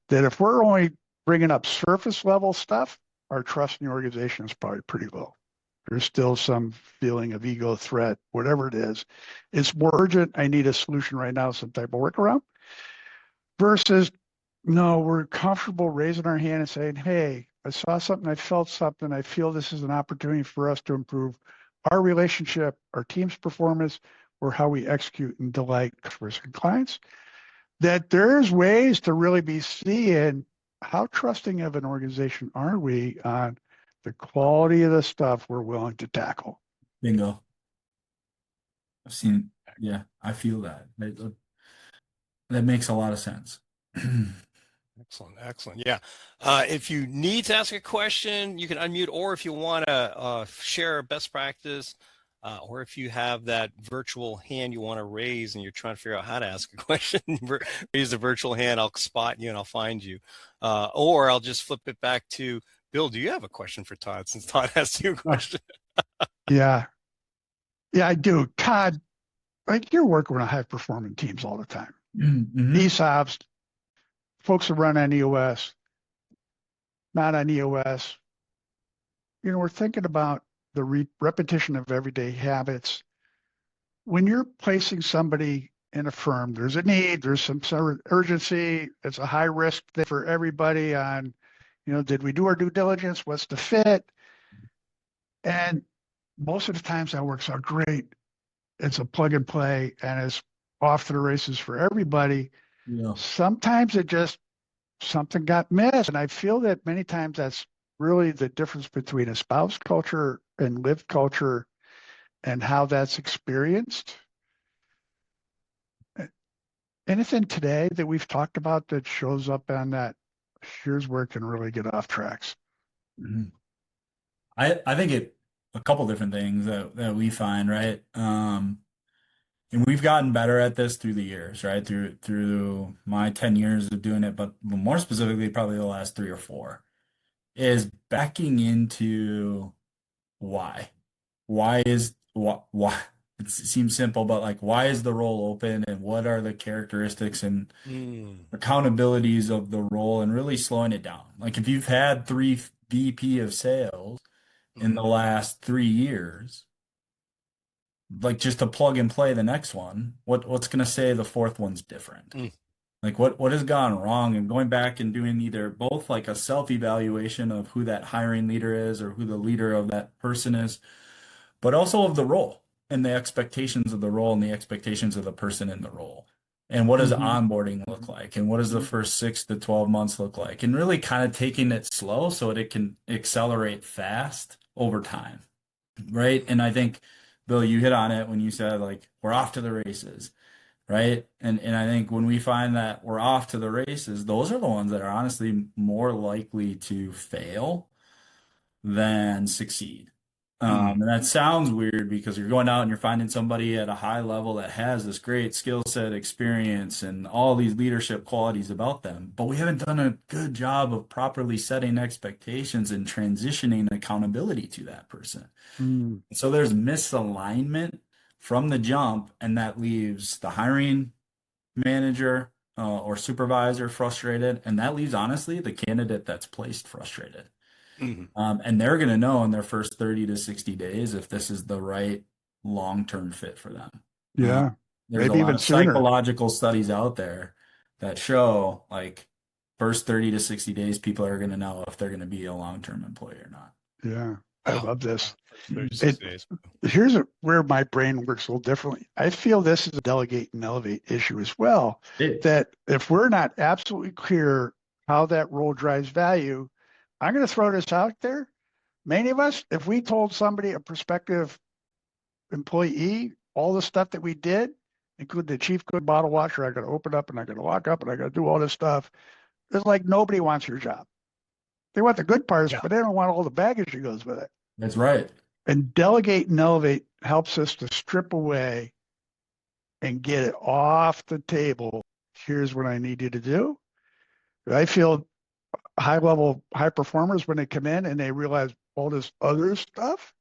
That if we're only bringing up surface level stuff, our trust in the organization is probably pretty low. There's still some feeling of ego threat, whatever it is. It's more urgent. I need a solution right now, some type of workaround. Versus, no, we're comfortable raising our hand and saying, hey, I saw something, I felt something, I feel this is an opportunity for us to improve our relationship, our team's performance, or how we execute and delight customers and clients. That there's ways to really be seeing how trusting of an organization are we on the quality of the stuff we're willing to tackle. Bingo. I've seen, yeah, I feel that. That makes a lot of sense. Excellent. Yeah. If you need to ask a question, you can unmute, or if you want to share best practice, or if you have that virtual hand you want to raise and you're trying to figure out how to ask a question, raise the virtual hand, I'll spot you and I'll find you. Or I'll just flip it back to Bill. Do you have a question for Todd, since Todd asked you a question? Yeah, I do. Todd, like, you're working with high performing teams all the time. ESOPs, folks that run on EOS, not on EOS. We're thinking about the repetition of everyday habits. When you're placing somebody in a firm, there's a need, there's some sort of urgency. It's a high risk thing for everybody on, did we do our due diligence? What's the fit? And most of the times that works out great. It's a plug and play and it's off to the races for everybody. Yeah. Sometimes something got missed. And I feel that many times that's really the difference between a spouse culture and lived culture and how that's experienced. Anything today that we've talked about that shows up on that, here's where it can really get off tracks? Mhm. I think a couple different things that we find, right? And we've gotten better at this through the years, right? Through my 10 years of doing it, but more specifically, probably the last 3 or 4, is backing into why. Why it seems simple, but like why is the role open and what are the characteristics and Mm. accountabilities of the role and really slowing it down. Like if you've had 3 VP of sales in the Mm-hmm. last 3 years, like just to plug and play the next one, what's gonna say the fourth one's different? Mm. Like what has gone wrong and going back and doing either both like a self-evaluation of who that hiring leader is or who the leader of that person is, but also of the role and the expectations of the role and the expectations of the person in the role. And what does Mm-hmm. onboarding look like? And what does the first 6 to 12 months look like? And really kind of taking it slow so that it can accelerate fast over time. Right. And I think, Bill, you hit on it when you said like we're off to the races. Right. And I think when we find that we're off to the races, those are the ones that are honestly more likely to fail than succeed. Mm. And that sounds weird because you're going out and you're finding somebody at a high level that has this great skill set, experience, and all these leadership qualities about them. But we haven't done a good job of properly setting expectations and transitioning accountability to that person. Mm. So there's misalignment from the jump, and that leaves the hiring manager or supervisor frustrated, and that leaves honestly the candidate that's placed frustrated. Mm. And they're going to know in their first 30 to 60 days if this is the right long-term fit for them. Uh, Yeah, there's a maybe lot even of sooner. psychological studies out there that show like first 30 to 60 days, people are going to know if they're going to be a long-term employee or not. Yeah, I Wow. love Wow. this. First 36 It days. where my brain works a little differently. I feel this is a delegate and elevate issue as well. It is. That if we're not absolutely clear how that role drives value, I'm going to throw this out there. Many of us, if we told somebody, a prospective employee, all the stuff that we did, including the chief good bottle washer, I got to open up and I got to lock up and I got to do all this stuff. It's like nobody wants your job. They want the good parts, Yeah. but they don't want all the baggage that goes with it. That's right. And delegate and elevate helps us to strip away and get it off the table. Here's what I need you to do. I feel high level high performers when they come in and they realize all this other stuff,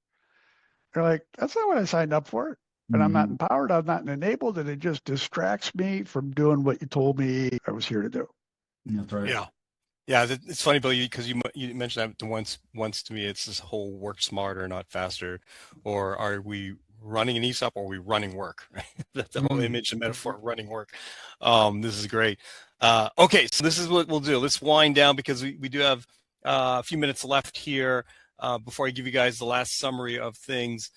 they're like, that's not what I signed up for. And I'm not Mhm. empowered, I'm not enabled, and it just distracts me from doing what you told me I was here to do. That's right. Yeah. Yeah, it's funny, Bill, because you mentioned that once to me. It's this whole work smarter, not faster, or are we running an ESOP or are we running work? Right? That's the whole Mm. image and metaphor of running work. This is great. Okay, so this is what we'll do. Let's wind down because we do have a few minutes left here before I give you guys the last summary of things.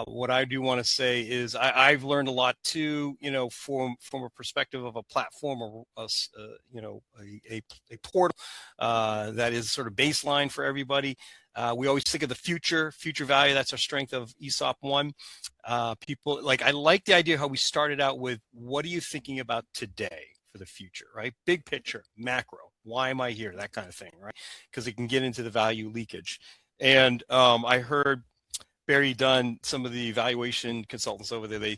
What I do want to say is I've learned a lot too, from a perspective of a platform or a portal that is sort of baseline for everybody. We always think of the future value. That's our strength of ESOP One. People I like the idea how we started out with what are you thinking about today for the future, right? Big picture, macro. Why am I here? That kind of thing, right? Because it can get into the value leakage. And I heard Barry Dunn, some of the evaluation consultants over there,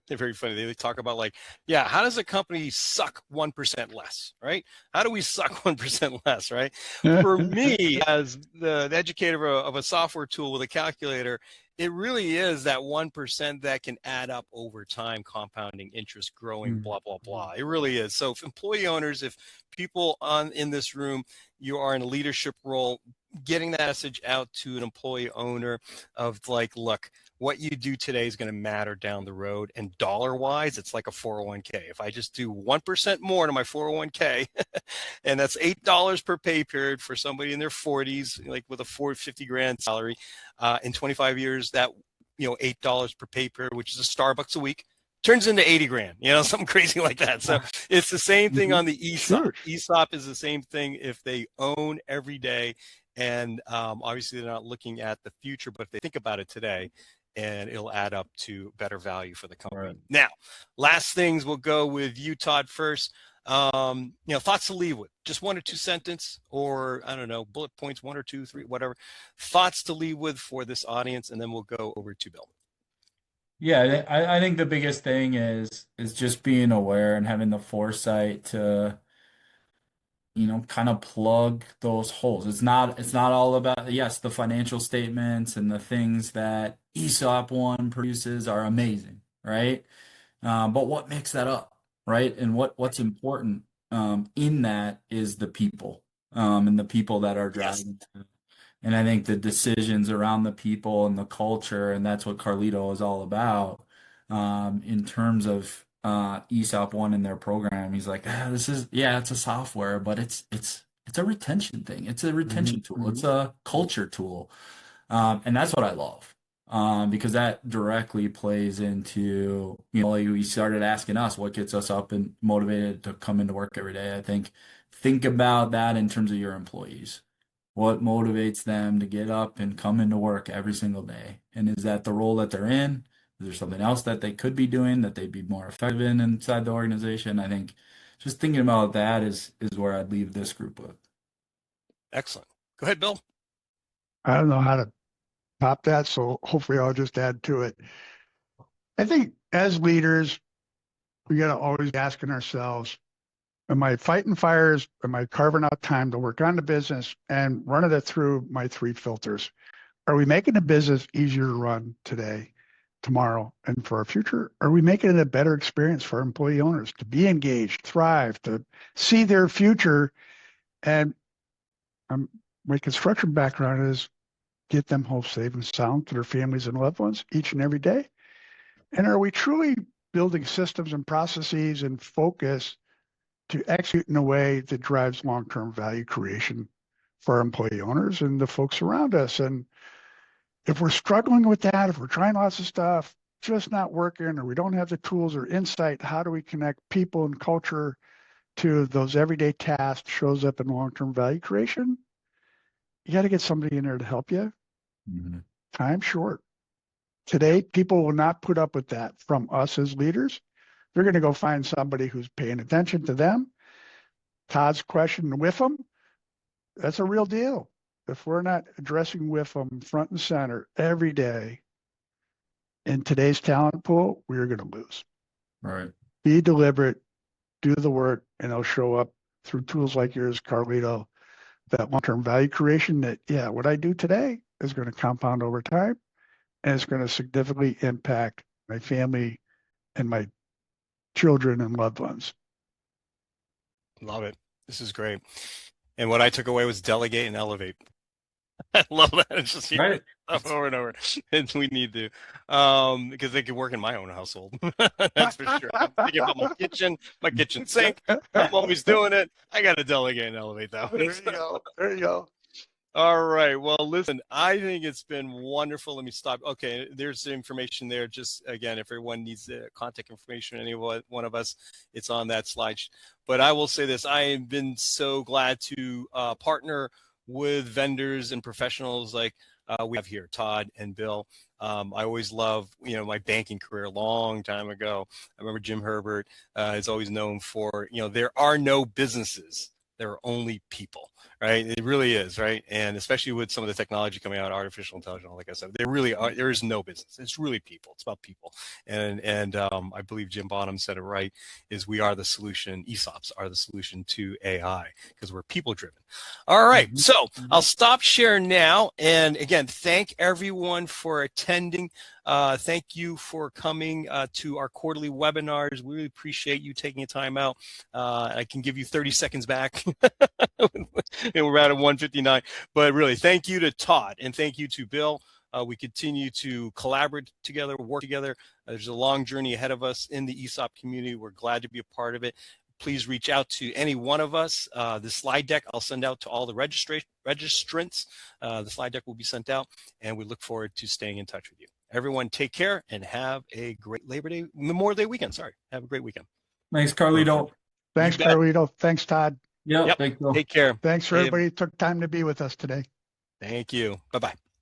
they're very funny. They talk about yeah, how does a company suck 1% less, right? How do we suck 1% less, right? For me, as the educator of a software tool with a calculator, it really is that 1% that can add up over time, compounding interest, growing, Mm. blah, blah, blah. It really is. So if employee owners, if people in this room, you are in a leadership role, getting that message out to an employee owner of look, what you do today is going to matter down the road. And dollar wise, it's like a 401k. If I just do 1% more to my 401k, and that's $8 per pay period for somebody in their 40s, with a 450 grand salary, in 25 years, that, $8 per pay period, which is a Starbucks a week, turns into 80 grand, something crazy like that. So it's the same thing on the ESOP. Huge. ESOP is the same thing if they own every day. And obviously, they're not looking at the future, but if they think about it today, and it'll add up to better value for the company. Right. Now, last things, we'll go with you, Todd, first. Thoughts to leave with, just 1 or 2 sentence, or I don't know, bullet points, 1 or 2, 3, whatever. Thoughts to leave with for this audience, and then we'll go over to Bill. Yeah, I think the biggest thing is just being aware and having the foresight to, kind of plug those holes. It's not all about, yes, the financial statements and the things that ESOP One produces are amazing, right? But what makes that up, right? And what's important in that is the people, and the people that are driving. And I think the decisions around the people and the culture, and that's what Carlito is all about, in terms of ESOP One in their program. He's like, it's a software, but it's a retention thing. It's a retention tool. It's a culture tool. And that's what I love. Because that directly plays into, like we started asking us what gets us up and motivated to come into work every day. I think about that in terms of your employees. What motivates them to get up and come into work every single day? And is that the role that they're in? Is there something else that they could be doing that they'd be more effective in inside the organization? I think just thinking about that is where I'd leave this group with. Excellent. Go ahead, Bill. I don't know how to top that, so hopefully I'll just add to it. I think as leaders, we got to always be asking ourselves, am I fighting fires? Am I carving out time to work on the business and running it through my 3 filters? Are we making the business easier to run today, tomorrow, and for our future? Are we making it a better experience for our employee owners to be engaged, thrive, to see their future? And my construction background is get them home safe and sound to their families and loved ones each and every day. And are we truly building systems and processes and focus to execute in a way that drives long-term value creation for our employee owners and the folks around us? And if we're struggling with that, if we're trying lots of stuff, just not working, or we don't have the tools or insight, how do we connect people and culture to those everyday tasks shows up in long-term value creation? You got to get somebody in there to help you. Mm-hmm. Time short. Today, people will not put up with that from us as leaders. They're going to go find somebody who's paying attention to them. Todd's question, with them, that's a real deal. If we're not addressing with them front and center every day in today's talent pool, we are going to lose. Right. Be deliberate, do the work, and it'll show up through tools like yours, Carlito, that long-term value creation that, what I do today is going to compound over time, and it's going to significantly impact my family and my children and loved ones. Love it. This is great. And what I took away was delegate and elevate. I love that. It's just Right. over and over. And we need to, because they could work in my own household. That's for sure. I'm thinking about my kitchen sink. I'm always doing it. I got to delegate and elevate that one. There you go. There you go. All right. Well, listen, I think it's been wonderful. Let me stop. Okay. There's the information there. Just again, if everyone needs the contact information, any one of us, it's on that slide. But I will say this, I have been so glad to partner with vendors and professionals like we have here, Todd and Bill. I always love, my banking career a long time ago. I remember Jim Herbert is always known for, there are no businesses. There are only people, right? It really is, right? And especially with some of the technology coming out, artificial intelligence, like I said, there is no business. It's really people. It's about people. And I believe Jim Bonham said it right, is we are the solution. ESOPs are the solution to AI because we're people driven. All right. So I'll stop sharing now. And again, thank everyone for attending. Thank you for coming to our quarterly webinars. We really appreciate you taking a time out. I can give you 30 seconds back. And we're at 1:59. But really, thank you to Todd and thank you to Bill. We continue to collaborate together, work together. There's a long journey ahead of us in the ESOP community. We're glad to be a part of it. Please reach out to any one of us. The slide deck I'll send out to all the registrants. The slide deck will be sent out, and we look forward to staying in touch with you. Everyone, take care and have a great Memorial Day weekend. Sorry. Have a great weekend. Thanks, Carlito. Thanks, Carlito. Thanks, Todd. Yep. Thank you. Take care. Thanks for everybody who took time to be with us today. Thank you. Bye-bye.